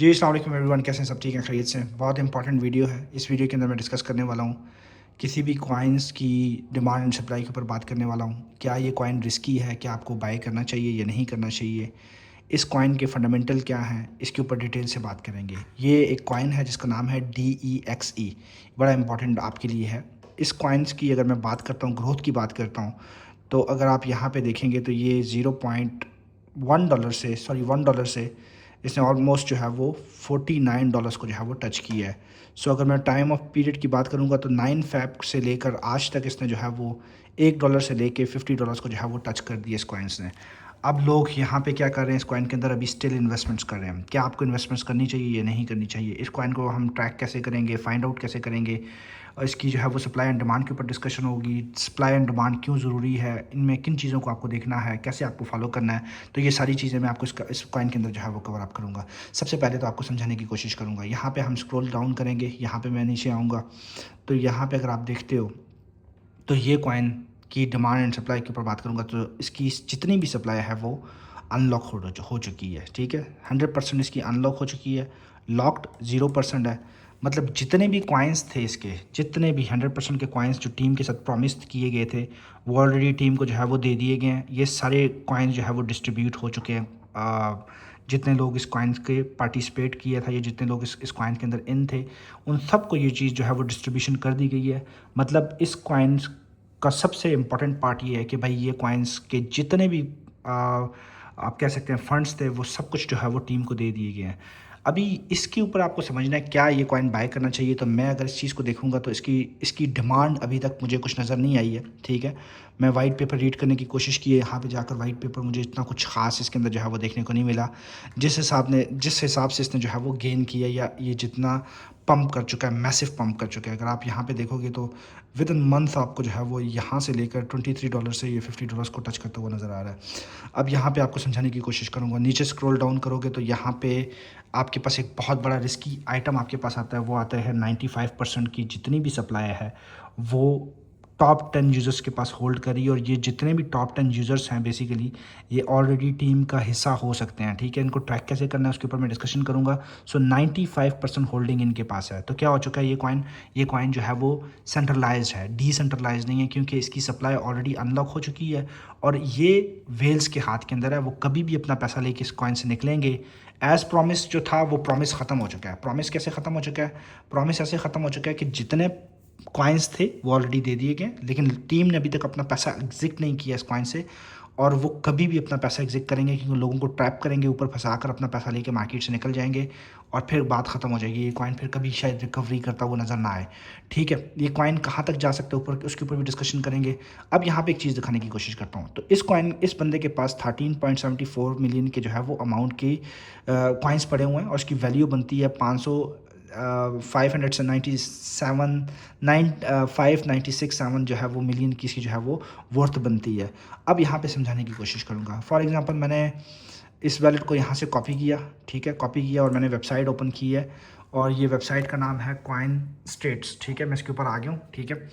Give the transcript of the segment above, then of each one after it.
जी अस्सलाम वालेकुम एवरीवन, कैसे हैं सब? ठीक है, खैरियत से? बहुत इंपॉर्टेंट वीडियो है। इस वीडियो के अंदर मैं डिस्कस करने वाला हूँ किसी भी कॉइन्स की डिमांड एंड सप्लाई के ऊपर बात करने वाला हूँ। क्या ये कॉइन रिस्की है? क्या आपको बाय करना चाहिए या नहीं करना चाहिए? इस कॉइन के फंडामेंटल क्या हैं, इसके ऊपर डिटेल से बात करेंगे। ये एक कॉइन है जिसका नाम है DEXE। बड़ा इंपॉर्टेंट आपके लिए है। इस कॉइन्स की अगर मैं बात करता हूँ, ग्रोथ की बात करता हूँ, तो अगर आप यहाँ पे देखेंगे तो ये $1 से इसने ऑलमोस्ट जो है वो $49 को जो है वो टच किया है। सो अगर मैं टाइम ऑफ पीरियड की बात करूँगा तो 9 फेब से लेकर आज तक इसने जो है वो $1 से लेके $50 को जो है वो टच कर दिया इस कॉइन्स ने। अब लोग यहाँ पे क्या कर रहे हैं, इस कॉइन के अंदर अभी स्टिल इन्वेस्टमेंट्स कर रहे हैं। क्या आपको इन्वेस्टमेंट्स करनी चाहिए या नहीं करनी चाहिए? इस कॉइन को हम ट्रैक कैसे करेंगे, फाइंड आउट कैसे करेंगे, और इसकी जो है वो सप्लाई एंड डिमांड के ऊपर डिस्कशन होगी। सप्लाई एंड डिमांड क्यों ज़रूरी है, इनमें किन चीज़ों को आपको देखना है, कैसे आपको फॉलो करना है, तो ये सारी चीज़ें मैं आपको इस कॉइन के अंदर जो है वो कवर अप करूँगा। सबसे पहले तो आपको समझाने की कोशिश करूँगा। यहाँ पे हम स्क्रॉल डाउन करेंगे, यहाँ पे मैं नीचे आऊँगा तो यहाँ पे अगर आप देखते हो तो ये कॉइन की डिमांड एंड सप्लाई के ऊपर बात करूँगा तो इसकी जितनी भी सप्लाई है वो अनलॉक हो चुकी है। ठीक है, 100% इसकी अनलॉक हो चुकी है। लॉक्ड 0% है। मतलब जितने भी कॉइन्स थे इसके, जितने भी 100% के कॉइन्स जो टीम के साथ प्रॉमिस किए गए थे वो ऑलरेडी टीम को जो है वो दे दिए गए हैं। ये सारे कॉइन्स जो है वो डिस्ट्रीब्यूट हो चुके हैं। जितने लोग इस कॉइन्स के पार्टिसिपेट किया था या जितने लोग इस कॉइन के अंदर इन थे, उन सबको ये चीज़ जो है वो डिस्ट्रीब्यूशन कर दी गई है। मतलब इस कॉइन्स का सबसे इम्पॉर्टेंट पार्ट ये है कि भाई ये कॉइन्स के जितने भी आप कह सकते हैं फंड्स थे वो सब कुछ जो है वो टीम को दे दिए गए हैं। अभी इसके ऊपर आपको समझना है क्या ये कॉइन बाय करना चाहिए। तो मैं अगर इस चीज़ को देखूंगा तो इसकी इसकी डिमांड अभी तक मुझे कुछ नज़र नहीं आई है। ठीक है, मैं वाइट पेपर रीड करने की कोशिश की है, यहाँ पे जाकर वाइट पेपर मुझे इतना कुछ खास इसके अंदर जो है वो देखने को नहीं मिला। जिस हिसाब से इसने जो है वो गेन किया या ये जितना पंप कर चुका है, मैसिव पंप कर चुका है। अगर आप यहाँ पे देखोगे तो विद इन मंथ आपको जो है वो यहाँ से लेकर $23 से ये $50 को टच करता हुआ नज़र आ रहा है। अब यहाँ पे आपको समझाने की कोशिश करूँगा। नीचे स्क्रॉल डाउन करोगे तो यहाँ पे आपके पास एक बहुत बड़ा रिस्की आइटम आपके पास आता है। वो आता है 95% की जितनी भी सप्लाई है वो टॉप 10 यूज़र्स के पास होल्ड करी, और ये जितने भी टॉप 10 यूज़र्स हैं बेसिकली ये ऑलरेडी टीम का हिस्सा हो सकते हैं। ठीक है, इनको ट्रैक कैसे करना है उसके ऊपर मैं डिस्कशन करूँगा। सो 95% होल्डिंग इनके पास है। तो क्या हो चुका है, ये कॉइन जो है वो सेंट्रलाइज्ड है, डिसेंट्रलाइज नहीं है, क्योंकि इसकी सप्लाई ऑलरेडी अनलॉक हो चुकी है और ये वेल्स के हाथ के अंदर है। वो कभी भी अपना पैसा लेके इस कॉइन से निकलेंगे। एज़ प्रॉमिस जो था वो प्रॉमिस ख़त्म हो चुका है। प्रॉमिस कैसे ख़त्म हो चुका है? प्रॉमिस ऐसे ख़त्म हो चुका है कि जितने कॉइन्स थे वो ऑलरेडी दे दिए गए, लेकिन टीम ने अभी तक अपना पैसा एग्जिट नहीं किया इस कॉइन से, और वो कभी भी अपना पैसा एग्जिट करेंगे क्योंकि लोगों को ट्रैप करेंगे, ऊपर फंसा कर अपना पैसा लेके मार्केट से निकल जाएंगे और फिर बात ख़त्म हो जाएगी। ये कॉइन फिर कभी शायद रिकवरी करता हुआ नज़र ना आए। ठीक है, ये कॉइन कहाँ तक जा सकता है ऊपर, उसके ऊपर भी डिस्कशन करेंगे। अब यहाँ पे एक चीज़ दिखाने की कोशिश करता हूँ। तो इस बंदे के पास 13.74 मिलियन के जो है वो अमाउंट के कॉइन्स पड़े हुए हैं और उसकी वैल्यू बनती है 596.7 जो है वो मिलियन की इसकी जो है वो वर्थ बनती है। अब यहाँ पे समझाने की कोशिश करूँगा। फॉर एग्जांपल मैंने इस वैलेट को यहाँ से कॉपी किया। ठीक है, कॉपी किया और मैंने वेबसाइट ओपन की है और ये वेबसाइट का नाम है कॉइन स्टेट्स। ठीक है, मैं इसके ऊपर आ गया हूँ। ठीक है,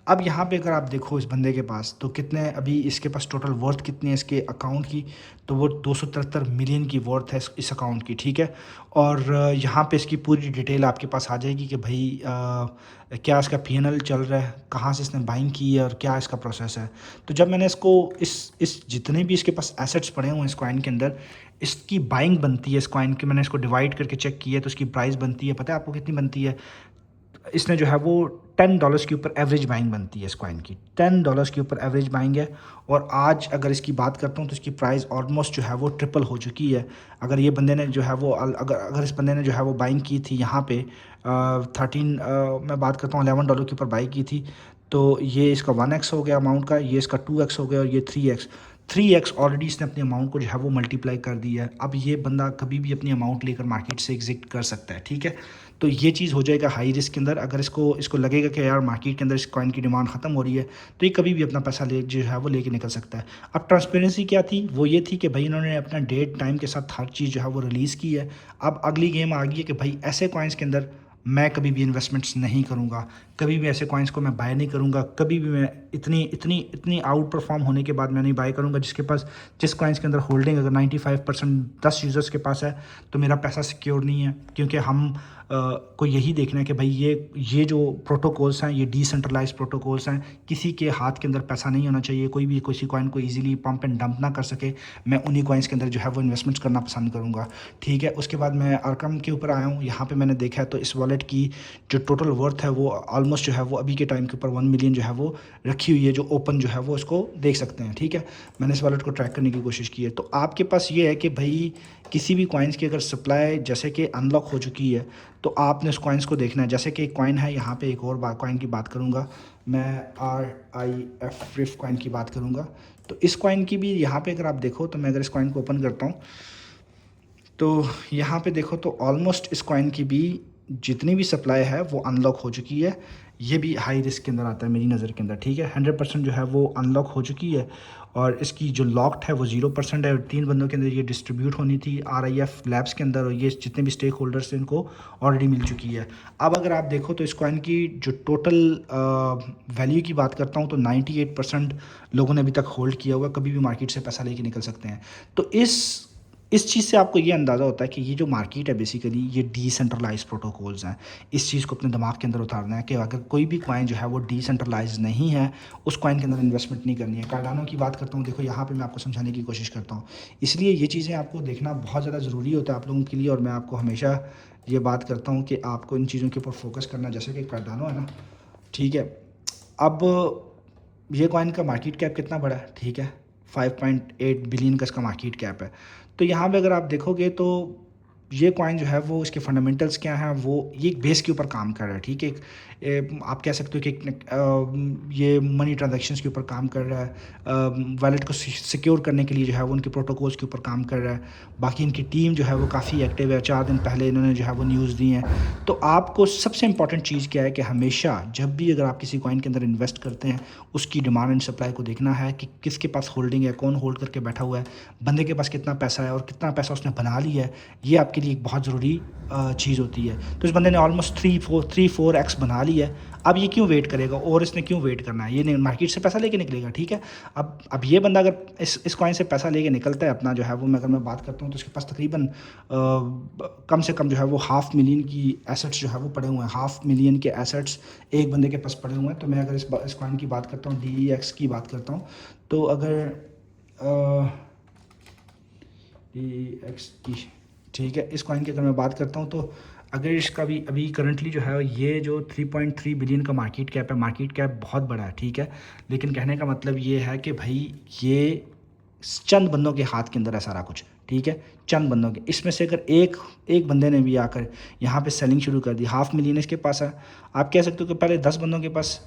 अब यहाँ पे अगर आप देखो इस बंदे के पास तो कितने अभी इसके पास टोटल वर्थ कितनी है इसके अकाउंट की, तो वो 273 मिलियन की वर्थ है इस अकाउंट की। ठीक है, और यहाँ पे इसकी पूरी डिटेल आपके पास आ जाएगी कि भाई क्या इसका पीएनएल चल रहा है, कहाँ से इसने बाइंग की है और क्या इसका प्रोसेस है। तो जब मैंने इसको इस जितने भी इसके पास एसेट्स पड़े हुए हैं इस कॉइन के अंदर, इसकी बाइंग बनती है इस कॉइन की, मैंने इसको डिवाइड करके चेक किया है तो इसकी प्राइस बनती है, पता है आपको कितनी बनती है? इसने जो है वो $10 के ऊपर एवरेज बाइंग बनती है इस कॉइन की। $10 के ऊपर एवरेज बाइंग है और आज अगर इसकी बात करता हूँ तो इसकी प्राइस ऑलमोस्ट जो है वो ट्रिपल हो चुकी है। अगर ये बंदे ने जो है वो अगर इस बंदे ने जो है वो बाइंग की थी यहाँ पे 13 मैं बात करता हूँ $11 के ऊपर बाई की थी, तो ये इसका 1x हो गया अमाउंट का, ये इसका 2x हो गया और ये 3x ऑलरेडी इसने अपने अमाउंट को जो है वो मल्टीप्लाई कर दिया है। अब ये बंदा कभी भी अपनी अमाउंट लेकर मार्केट से एग्जिट कर सकता है। ठीक है, तो ये चीज़ हो जाएगा हाई रिस्क के अंदर। अगर इसको लगेगा कि यार मार्केट के अंदर इस कॉइन की डिमांड ख़त्म हो रही है तो ये कभी भी अपना पैसा जो है वो लेके निकल सकता है। अब ट्रांसपेरेंसी क्या थी? वो ये थी कि भाई इन्होंने अपना डेट टाइम के साथ हर चीज़ जो है वो रिलीज़ की है। अब अगली गेम आ गई है कि भाई ऐसे कॉइन्स के अंदर मैं कभी भी इन्वेस्टमेंट्स नहीं करूँगा, कभी भी ऐसे कॉइन्स को मैं बाय नहीं करूँगा, कभी भी मैं इतनी इतनी इतनी आउट परफॉर्म होने के बाद मैं नहीं बाय करूँगा। जिस कॉइन्स के अंदर होल्डिंग अगर 95% 10 यूज़र्स के पास है तो मेरा पैसा सिक्योर नहीं है, क्योंकि हम को यही देखना है कि भाई ये जो प्रोटोकॉल्स हैं ये डिसेंट्रलाइज्ड प्रोटोकॉल्स हैं, किसी के हाथ के अंदर पैसा नहीं होना चाहिए, कोई भी किसी कॉइन को इजीली पंप एंड डंप ना कर सके। मैं उन्हीं कॉइन्स के अंदर जो है वो इन्वेस्टमेंट्स करना पसंद करूँगा, ठीक है। उसके बाद मैं आर्कम के ऊपर आया हूँ। यहाँ पे मैंने देखा है तो इस वॉलेट की जो टोटल वर्थ है वो ऑलमोस्ट जो है वो अभी के टाइम के ऊपर 1 मिलियन जो है वो रखी हुई है, जो ओपन जो है वो इसको देख सकते हैं, ठीक है। मैंने इस वॉलेट को ट्रैक करने की कोशिश की है। तो आपके पास ये है कि भाई किसी भी कॉइन्स की अगर सप्लाई जैसे कि अनलॉक हो चुकी है तो आपने उस कॉइन्स को देखना है। जैसे कि एक कॉइन है, यहाँ पे एक और कॉइन की बात करूँगा मैं, RIF कॉइन की बात करूँगा। तो इस कॉइन की भी यहाँ पे अगर आप देखो तो मैं अगर इस कॉइन को ओपन करता हूँ तो यहाँ पे देखो तो ऑलमोस्ट इस कॉइन की भी जितनी भी सप्लाई है वो अनलॉक हो चुकी है। ये भी हाई रिस्क के अंदर आता है मेरी नज़र के अंदर, ठीक है। 100% जो है वो अनलॉक हो चुकी है और इसकी जो लॉक्ड है वो 0% है। और 3 बंदों के अंदर ये डिस्ट्रीब्यूट होनी थी RIF लैब्स के अंदर, और ये जितने भी स्टेक होल्डर्स थे इनको ऑलरेडी मिल चुकी है। अब अगर आप देखो तो इस कॉइन की जो टोटल वैल्यू की बात करता हूँ तो 98% लोगों ने अभी तक होल्ड किया हुआ, कभी भी मार्केट से पैसा लेके निकल सकते हैं। तो इस चीज़ से आपको ये अंदाज़ा होता है कि ये जो मार्केट है बेसिकली ये डिसेंट्रलाइज प्रोटोकॉल्स हैं। इस चीज़ को अपने दिमाग के अंदर उतारना है कि अगर कोई भी कॉइन जो है वो डिसेंट्रलाइज नहीं है, उस कॉइन के अंदर इन्वेस्टमेंट नहीं करनी है। कार्डानो की बात करता हूँ, देखो यहाँ पे मैं आपको समझाने की कोशिश करता हूँ। इसलिए ये चीज़ें आपको देखना बहुत ज़्यादा ज़रूरी होता है आप लोगों के लिए, और मैं आपको हमेशा ये बात करता हूँ कि आपको इन चीज़ों के ऊपर फोकस करना। जैसे कि कार्डानो है ना, ठीक है। अब ये कॉइन का मार्केट कैप कितना बड़ा है, ठीक है, 5.8 बिलियन का इसका मार्केट कैप है। तो यहाँ पे अगर आप देखोगे तो ये कॉइन जो है वो इसके फंडामेंटल्स क्या हैं, वो ये एक बेस के ऊपर काम कर रहा है, ठीक है। आप कह सकते हो कि ये मनी ट्रांजैक्शंस के ऊपर काम कर रहा है, वॉलेट को सिक्योर करने के लिए जो है वो उनके प्रोटोकॉल्स के ऊपर काम कर रहा है। बाकी इनकी टीम जो है वो काफ़ी एक्टिव है, 4 दिन पहले इन्होंने जो है वो न्यूज़ दी हैं। तो आपको सबसे इंपॉर्टेंट चीज़ क्या है कि हमेशा जब भी अगर आप किसी कॉइन के अंदर इन्वेस्ट करते हैं उसकी डिमांड एंड सप्लाई को देखना है कि किसके पास होल्डिंग है, कौन होल्ड करके बैठा हुआ है, बंदे के पास कितना पैसा है और कितना पैसा उसने बना लिया है। ये आपके लिए एक बहुत ज़रूरी चीज़ होती है। तो इस बंदे ने ऑलमोस्ट 3-4x बना लिया है। अब ये क्यों वेट करेगा, और इसने क्यों वेट करना है, ये नहीं मार्केट से पैसा लेके निकलेगा, ठीक है। अब ये बंदा अगर इस कॉइन से पैसा लेके निकलता है अपना जो है वो, अगर मैं बात करता हूँ तो उसके पास तकरीबन कम से कम जो है वो 500,000 की एसेट्स जो है वो पड़े हुए हैं। 500,000 के एसेट्स एक बंदे के पास पड़े हुए हैं। तो मैं अगर इस कॉइन की बात करता हूँ, DEX की बात करता हूँ, तो अगर DEX की, ठीक है, इस कॉइन की अगर मैं बात करता हूँ तो अगर इसका भी अभी करंटली जो है ये जो 3.3 बिलियन का मार्केट कैप है, मार्केट कैप बहुत बड़ा है, ठीक है। लेकिन कहने का मतलब ये है कि भाई ये चंद बंदों के हाथ के अंदर है सारा कुछ, ठीक है, चंद बंदों के। इसमें से अगर एक बंदे ने भी आकर यहाँ पे सेलिंग शुरू कर दी, 500,000 इसके पास है, आप कह सकते हो कि पहले 10 बंदों के पास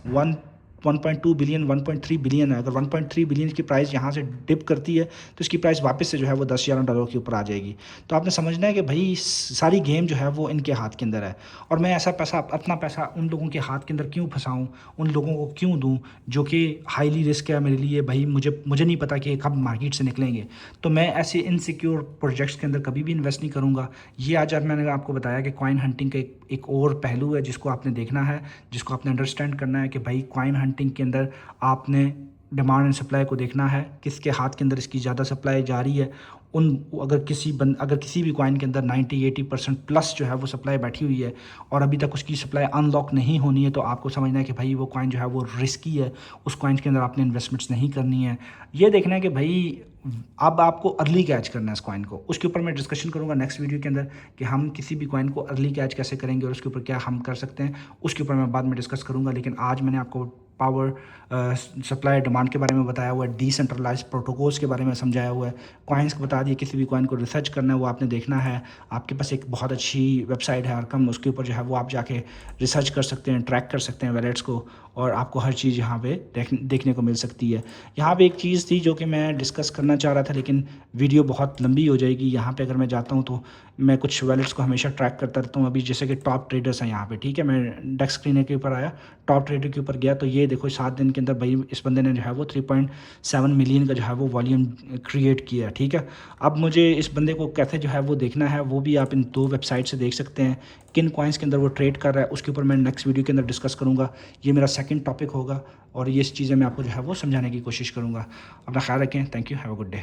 1.2 बिलियन 1.3 बिलियन है। अगर 1.3 बिलियन की प्राइस यहाँ से डिप करती है तो इसकी प्राइस वापस से जो है वो $10,000 के ऊपर आ जाएगी। तो आपने समझना है कि भाई सारी गेम जो है वो इनके हाथ के अंदर है, और मैं ऐसा पैसा, अपना पैसा उन लोगों के हाथ के अंदर क्यों फंसाऊँ, उन लोगों को क्यों दूँ जो कि हाईली रिस्क है मेरे लिए। भाई मुझे नहीं पता कि कब मार्केट से निकलेंगे, तो मैं ऐसे इनसिक्योर प्रोजेक्ट्स के अंदर कभी भी इन्वेस्ट नहीं करूँगा। ये आज मैंने आपको बताया कि कॉइन हंटिंग का एक और पहलू है जिसको आपने देखना है, जिसको आपने अंडरस्टैंड करना है कि भाई कॉइन हंटिंग के अंदर आपने डिमांड एंड सप्लाई को देखना है, किसके हाथ के अंदर इसकी ज़्यादा सप्लाई जा रही है। अगर किसी भी कॉइन के अंदर 90-80% प्लस जो है वो सप्लाई बैठी हुई है और अभी तक उसकी सप्लाई अनलॉक नहीं होनी है, तो आपको समझना है कि भाई वो कॉइन जो है वो रिस्की है, उस कॉइन के अंदर आपने इन्वेस्टमेंट्स नहीं करनी है। ये देखना है कि भाई अब आपको अर्ली कैच करना है इस कॉइन को। उसके ऊपर मैं डिस्कशन करूंगा नेक्स्ट वीडियो के अंदर कि हम किसी भी कॉइन को अर्ली कैच कैसे करेंगे और उसके ऊपर क्या हम कर सकते हैं, उसके ऊपर मैं बाद में डिस्कस करूंगा। लेकिन आज मैंने आपको पावर सप्लाई डिमांड के बारे में बताया हुआ है, डिसेंट्रलाइज प्रोटोकॉल्स के बारे में समझाया हुआ है, कॉइन्स को बता दिए। किसी भी कॉइन को रिसर्च करना है वो आपने देखना है। आपके पास एक बहुत अच्छी वेबसाइट है आर्कम, उसके ऊपर जो है वो आप जाके रिसर्च कर सकते हैं, ट्रैक कर सकते हैं वैलेट्स को, और आपको हर चीज़ यहाँ पे देखने को मिल सकती है। यहाँ पे एक चीज़ थी जो कि मैं डिस्कस करना चाह रहा था, लेकिन वीडियो बहुत लंबी हो जाएगी। यहाँ पे अगर मैं जाता हूँ तो मैं कुछ वैलेट्स को हमेशा ट्रैक करता रहता हूँ। अभी जैसे कि टॉप ट्रेडर्स हैं यहाँ पे, ठीक है, मैं डेस्क स्क्रीनर के ऊपर आया, टॉप ट्रेडर के ऊपर गया, तो ये ये देखो 7 दिन के अंदर भाई इस बंदे ने जो है वो 3.7 मिलियन का जो है वो वॉल्यूम क्रिएट किया, ठीक है। अब मुझे इस बंदे को कैसे जो है वो देखना है, वो भी आप इन 2 वेबसाइट से देख सकते हैं, किन कॉइन्स के अंदर वो ट्रेड कर रहा है। उसके ऊपर मैं नेक्स्ट वीडियो के अंदर डिस्कस करूँगा, ये मेरा सेकंड टॉपिक होगा और ये चीज़ें मैं आपको जो है वो समझाने की कोशिश करूँगा। अपना ख्याल रखें, thank you, have a good day.